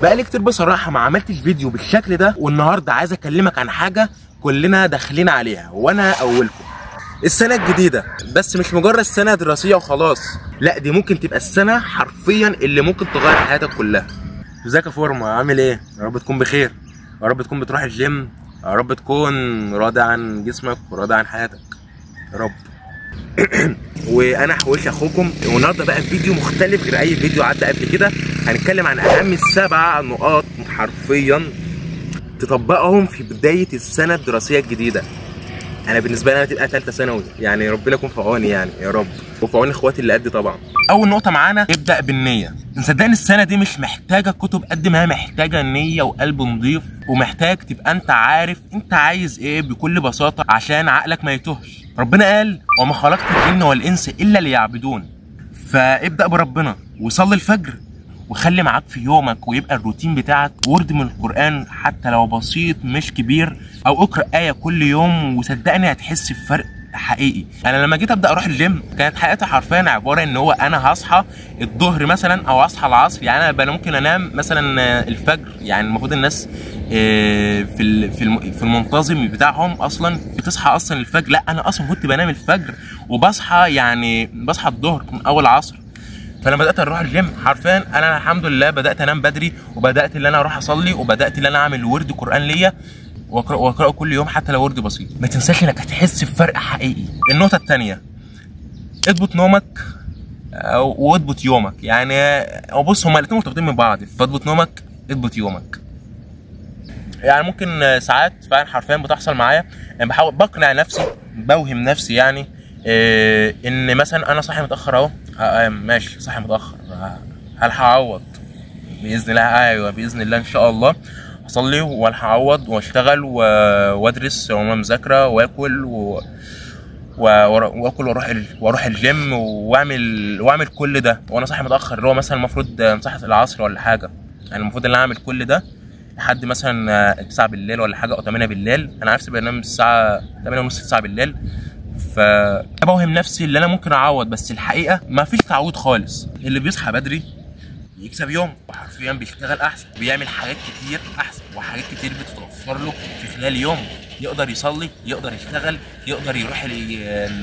بقالي كتير بصراحه ما عملتش فيديو بالشكل ده، والنهارده عايز اكلمك عن حاجه كلنا داخلين عليها وانا اولكم. السنه الجديده، بس مش مجرد سنه دراسيه وخلاص، لا دي ممكن تبقى السنه حرفيا اللي ممكن تغير حياتك كلها. ازيك يا فورما؟ عامل ايه؟ يا رب تكون بخير، يا رب تكون بتروح الجيم، يا رب تكون راضي عن جسمك وراضي عن حياتك يا رب. وانا حوش اخوكم، والنهارده بقى فيديو مختلف غير اي فيديو عدى قبل كده. هنتكلم عن اهم 7 نقاط حرفيا تطبقهم في بدايه السنه الدراسيه الجديده. انا بالنسبه لي انا تبقى ثالثه ثانوي، يعني ربنا يكون في عوني يعني يا رب، وفي عون اخواتي اللي قدي طبعا. اول نقطه معانا، ابدا بالنيه. صدقني السنه دي مش محتاجه كتب قد ما هي محتاجه نيه وقلب نضيف، ومحتاج تبقى انت عارف انت عايز ايه بكل بساطه عشان عقلك ما يتوهش. ربنا قال وما خلقت الجن والانس الا ليعبدون. فابدا بربنا وصلي الفجر، وخلي معاك في يومك ويبقى الروتين بتاعك ورد من القرآن حتى لو بسيط مش كبير، او اقرأ آية كل يوم، وصدقني هتحس بفرق حقيقي. انا لما جيت ابدا اروح الجيم كانت حياتي حرفيا عباره ان هو انا هصحى الظهر مثلا او اصحى العصر، يعني انا ممكن انام مثلا الفجر. يعني المفروض الناس في المنتظم بتاعهم اصلا بتصحى اصلا الفجر، لا انا اصلا كنت بنام الفجر وبصحى، يعني بصحى الظهر من اول عصر. فلما بدات اروح الجيم حرفيا انا الحمد لله بدات انام بدري، وبدات ان انا اروح اصلي، وبدات ان انا اعمل ورد قران ليا واقراه كل يوم حتى لو ورد بسيط. ما تنساش انك هتحس بفرق حقيقي. النقطه الثانيه، اضبط نومك واضبط يومك. يعني بص هما الاثنين مرتبطين من بعض، فاضبط نومك اضبط يومك. يعني ممكن ساعات فعلا حرفيا بتحصل معايا، يعني بحاول بقنع نفسي، بوهم نفسي يعني ان مثلا انا صاحي متاخر اهو، ماشي صاحي متاخر، هلحق اعوض باذن الله. ايوه باذن الله ان شاء الله اصلي والحق اعوض واشتغل وادرس ومذاكره واكل واكل واروح الجيم واعمل كل ده وانا صاحي متاخر، اللي هو مثلا المفروض صحة العصر ولا حاجه. يعني المفروض ان انا اعمل كل ده لحد مثلا 9 بالليل ولا حاجه او 8 بالليل. انا نفسي بنام الساعه 8 ونص 9 بالليل. فبوهم نفسي اللي انا ممكن اعوض، بس الحقيقه ما فيش تعويض خالص. اللي بيصحى بدري يكسب يوم، وحرفيا بيشتغل احسن، بيعمل حاجات كتير احسن، وحاجات كتير بتتوفر له في خلال يوم. يقدر يصلي، يقدر يشتغل، يقدر يروح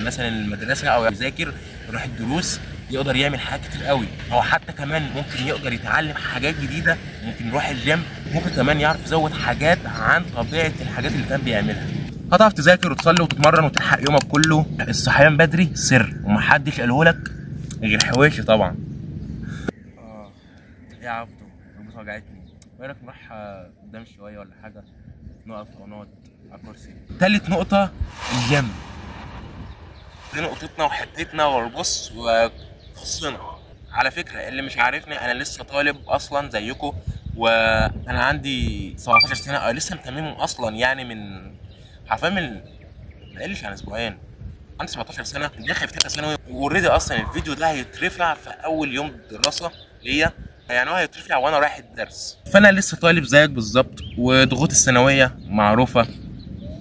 مثلا المدرسه او يذاكر، يروح الدروس، يقدر يعمل حاجات كتير قوي. او حتى كمان ممكن يقدر يتعلم حاجات جديده، ممكن يروح الجيم، ممكن كمان يعرف يزود حاجات عن طبيعه الحاجات اللي كان بيعملها. هتعرف تذاكر وتصلي وتتمرن وتلحق يومك كله. الصحيان بدري سر ومحدش قالهولك غير حويشي طبعا. يا عبدو ركبتي وجعتني، ايه رايك نروح قدام شويه ولا حاجه، نقف او نقعد على الكرسي. تالت نقطه، الجيم. دي نقطتنا وحتتنا والبص وخصنا. على فكره اللي مش عارفني، انا لسه طالب اصلا زيكم، وانا عندي 17 سنه، او لسه متممهم اصلا، يعني من حرفيا ما قلش عن اسبوعين. عندي 17 سنه، داخل في 3 ثانوي، واوريدي اصلا الفيديو ده هيترفع في اول يوم دراسه ليا، يعني هو هيترفع وانا رايح الدرس. فانا لسه طالب زيك بالظبط، وضغوط الثانويه معروفه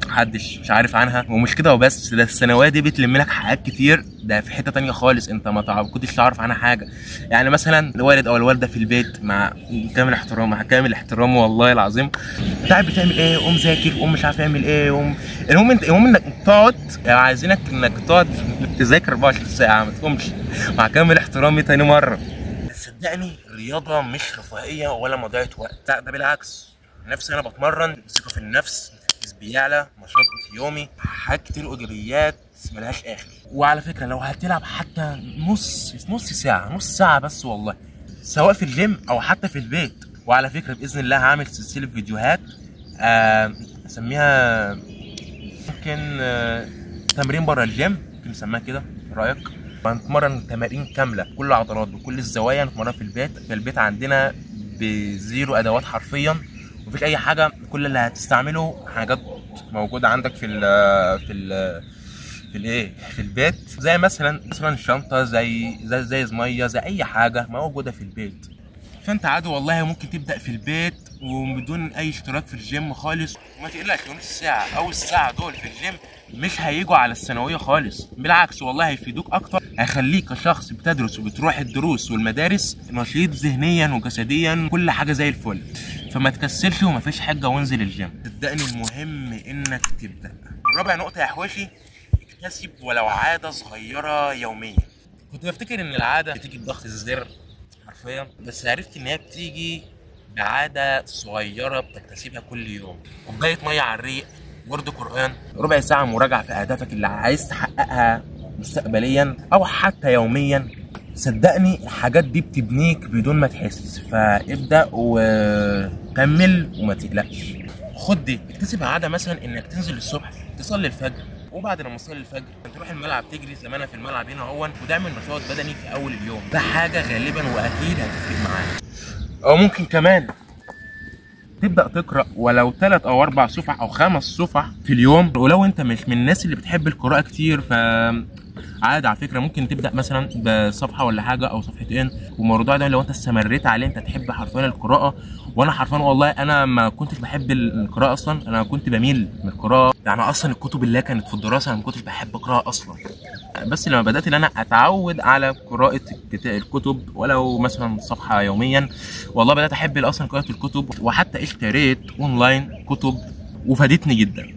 محدش مش عارف عنها. ومش كده وبس، ده الثانويه دي بتلم لك حاجات كتير، ده في حته تانية خالص انت ما كنتش تعرف عنها حاجه. يعني مثلا الوالد او الوالده في البيت، مع كامل احترام والله العظيم، انت عارف بتعمل ايه؟ قوم ذاكر، قوم مش عارف اعمل ايه، المهم انك تقعد، يعني عايزينك انك تقعد تذاكر 24 ساعه ما تقومش، مع كامل احترامي تاني مره. صدقني الرياضه مش رفاهيه ولا مضيعه وقت، لا ده بالعكس. نفسي انا بتمرن، ثقه في النفس بيعلى، نشاط في يومي، حاجات كتير ايجابيات ملهاش اخر. وعلى فكره لو هتلعب حتى نص ساعه بس والله، سواء في الجيم او حتى في البيت. وعلى فكره باذن الله هعمل سلسله فيديوهات اسميها ممكن تمرين بره الجيم، ممكن نسميها كده، ايه رايك؟ هنتمرن تمارين كامله كل العضلات بكل الزوايا، نتمرن في البيت عندنا بزيرو ادوات حرفيا، مفيش اي حاجه، كل اللي هتستعمله حاجات موجوده عندك في البيت، زي مثلا شنطه، زي ميه، زي اي حاجه موجوده في البيت. فانت عادي والله ممكن تبدا في البيت وبدون اي اشتراك في الجيم خالص، وما تقلقش نص ساعه او الساعه دول في الجيم مش هيجوا على الثانويه خالص، بالعكس والله هيفيدوك اكتر، هيخليك كشخص بتدرس وبتروح الدروس والمدارس نشيط ذهنيا وجسديا، كل حاجه زي الفل. فما تكسلش ومفيش حاجه وانزل الجيم، صدقني المهم انك تبدا. رابع نقطه يا حواشي، اكتسب ولو عاده صغيره يوميا. كنت بفتكر ان العاده بتيجي بضغط الزر حرفيا، بس عرفت ان هي بتيجي بعاده صغيره بتكتسبها كل يوم. كوبايه ميه على الريق، ورد قران، ربع ساعه مراجعه في اهدافك اللي عايز تحققها مستقبليا او حتى يوميا. صدقني الحاجات دي بتبنيك بدون ما تحس، فابدا وكمل وما تقلقش. خد دي، اكتسب عاده مثلا انك تنزل الصبح تصلي الفجر، وبعد لما تصلي الفجر تروح الملعب تجري زي ما انا في الملعب هنا اهون، وتعمل نشاط بدني في اول اليوم. ده حاجه غالبا واكيد هتفرق معاك. او ممكن كمان تبدا تقرا ولو 3 أو 4 صفح او 5 صفح في اليوم، ولو انت مش من الناس اللي بتحب القراءه كتير ف عادي على فكره، ممكن تبدا مثلا بصفحه ولا حاجه او صفحتين، والموضوع ده لو انت استمريت عليه انت تحب حرفيا القراءه. وانا حرفيا والله انا ما كنتش بحب القراءه اصلا، انا كنت بميل من القراءه، يعني اصلا الكتب اللي كانت في الدراسه انا ما كنتش بحب اقراها اصلا. بس لما بدات ان انا اتعود على قراءه الكتب ولو مثلا صفحه يوميا، والله بدات احب اصلا قراءه الكتب، وحتى اشتريت اونلاين كتب وفادتني جدا.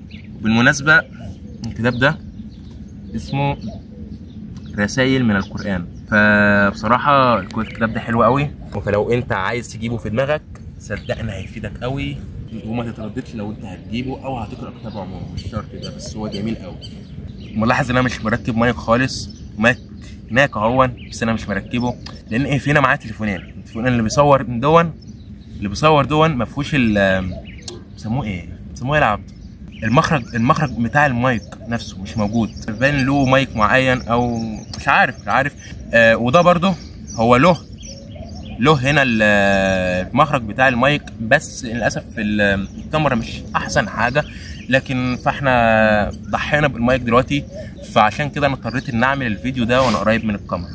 بالمناسبه الكتاب ده اسمه رسائل من القرآن، فبصراحة الكتاب ده حلو قوي، فلو انت عايز تجيبه في دماغك صدقني هيفيدك قوي، وما تترددش لو انت هتجيبه او هتقرا كتاب عموما، مش شرط ده، بس هو جميل قوي. ملاحظ ان انا مش مركب مايك خالص، مايك هناك اهون بس انا مش مركبه، لان ايه فينا معايا تليفونين، التليفون اللي بيصور دون ما فيهوش بيسموه ايه يا العبد، المخرج بتاع المايك نفسه مش موجود، باين له مايك معين او مش عارف وده برضه هو له هنا المخرج بتاع المايك، بس للاسف الكاميرا مش احسن حاجه، لكن فاحنا ضحينا بالمايك دلوقتي، فعشان كده انا اضطريت ان اعمل الفيديو ده وانا قريب من الكاميرا.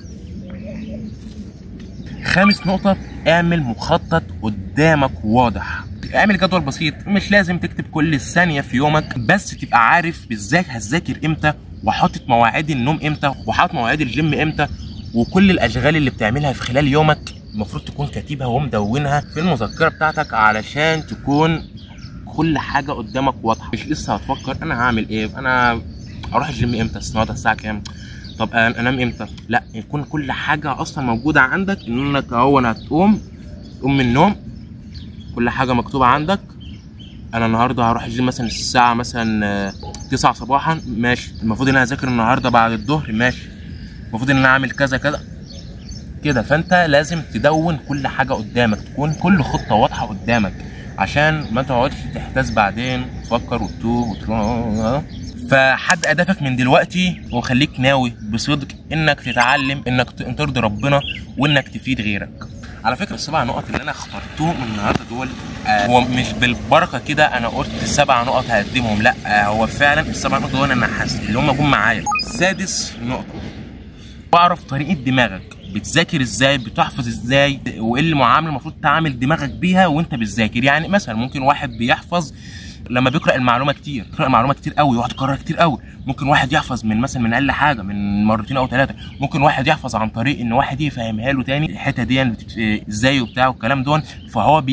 خامس نقطه، اعمل مخطط قدامك واضح. اعمل جدول بسيط، مش لازم تكتب كل ثانيه في يومك، بس تبقى عارف بالذات هتذاكر امتى، وحاطط مواعيد النوم امتى، وحاطط مواعيد الجيم امتى، وكل الاشغال اللي بتعملها في خلال يومك المفروض تكون كاتبها ومدونها في المذكره بتاعتك، علشان تكون كل حاجه قدامك واضحه، مش لسه هتفكر انا هعمل ايه، انا اروح الجيم امتى، الساعه كام، طب انام امتى، لا يكون كل حاجه اصلا موجوده عندك، انك اهو هتقوم من النوم كل حاجه مكتوبه عندك. انا النهارده هروح الجيم مثلا الساعه مثلا 9 صباحا، ماشي، المفروض ان انا اذاكر النهارده بعد الظهر، ماشي، المفروض ان انا اعمل كذا كده. فانت لازم تدون كل حاجه قدامك، تكون كل خطه واضحه قدامك، عشان ما تقعدش تحتاس بعدين وتفكر وتتوب فحد اهدافك من دلوقتي، وخليك ناوي بصدق انك تتعلم، انك ترضي ربنا، وانك تفيد غيرك. على فكره ال7 نقط اللي انا اخترتهم النهارده دول هو مش بالبركه كده انا قلت ال7 نقط هقدمهم، لا هو فعلا ال7 نقط دول انا حاسس اللي هم جم معايا. سادس نقطه، بعرف طريقه دماغك، بتذاكر ازاي، بتحفظ ازاي، وايه المعامله المفروض تعامل دماغك بيها وانت بتذاكر. يعني مثلا ممكن واحد بيحفظ لما بيقرا المعلومه كتير، يقرا المعلومه كتير قوي ويقعد يكررها كتير قوي. ممكن واحد يحفظ من اقل حاجه من مرتين او 3. ممكن واحد يحفظ عن طريق ان واحد يفهمها له تاني الحته دي ازاي وبتاع والكلام دون، فهو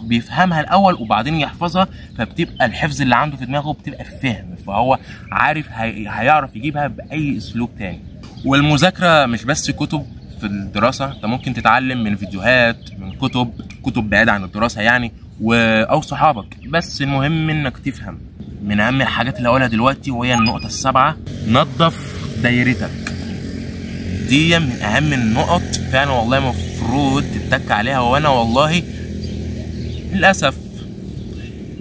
بيفهمها الاول وبعدين يحفظها، فبتبقى الحفظ اللي عنده في دماغه بتبقى فهم، فهو عارف هيعرف يجيبها باي اسلوب تاني. والمذاكره مش بس كتب في الدراسه، انت ممكن تتعلم من فيديوهات، من كتب بعيده عن الدراسه يعني، او صحابك، بس المهم انك تفهم. من اهم الحاجات اللي هقولها دلوقتي وهي النقطه ال7، نظف دايرتك. دي من اهم النقط فعلا والله، المفروض تتك عليها. وانا والله للاسف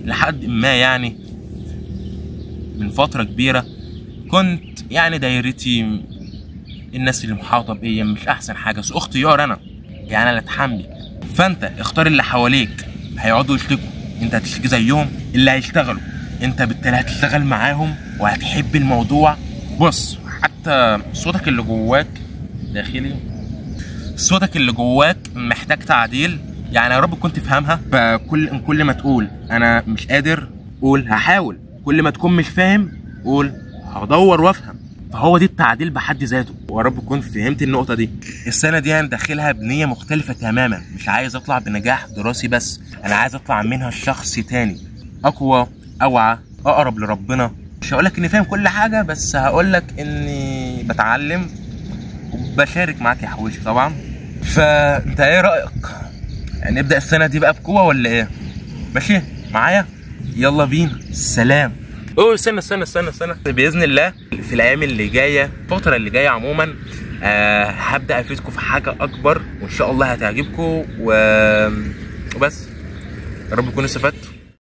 لحد ما يعني من فتره كبيره كنت يعني دايرتي الناس اللي محاطه بيا مش احسن حاجه، سوء اختيار انا يعني انا اتحمل. فانت اختار اللي حواليك هيقعدوا يشتكوا، انت هتشتكي زيهم، اللي هيشتغلوا انت بالتالي هتشتغل معاهم وهتحب الموضوع. بص، حتى صوتك اللي جواك داخلي، صوتك اللي جواك محتاج تعديل، يعني يا رب تكون تفهمها. كل ما تقول انا مش قادر قول هحاول، كل ما تكون مش فاهم قول هدور وافهم. فهو دي التعديل بحد ذاته، ويا رب تكون فهمت النقطه دي. السنه دي انا داخلها بنيه مختلفه تماما، مش عايز اطلع بنجاح دراسي بس، انا عايز اطلع منها شخص تاني اقوى، اوعى، اقرب لربنا. مش هقولك اني فاهم كل حاجه، بس هقولك اني بتعلم وبشارك معاك يا حويشي طبعا. فانت ايه رايك؟ نبدا السنه دي بقى بقوه ولا ايه؟ ماشي معايا؟ يلا بينا. سلام. استنى باذن الله في الايام اللي جايه، الفتره اللي جايه عموما هبدا افيدكم في حاجه اكبر، وان شاء الله هتعجبكم وبس. يا رب تكونوا استفدتوا.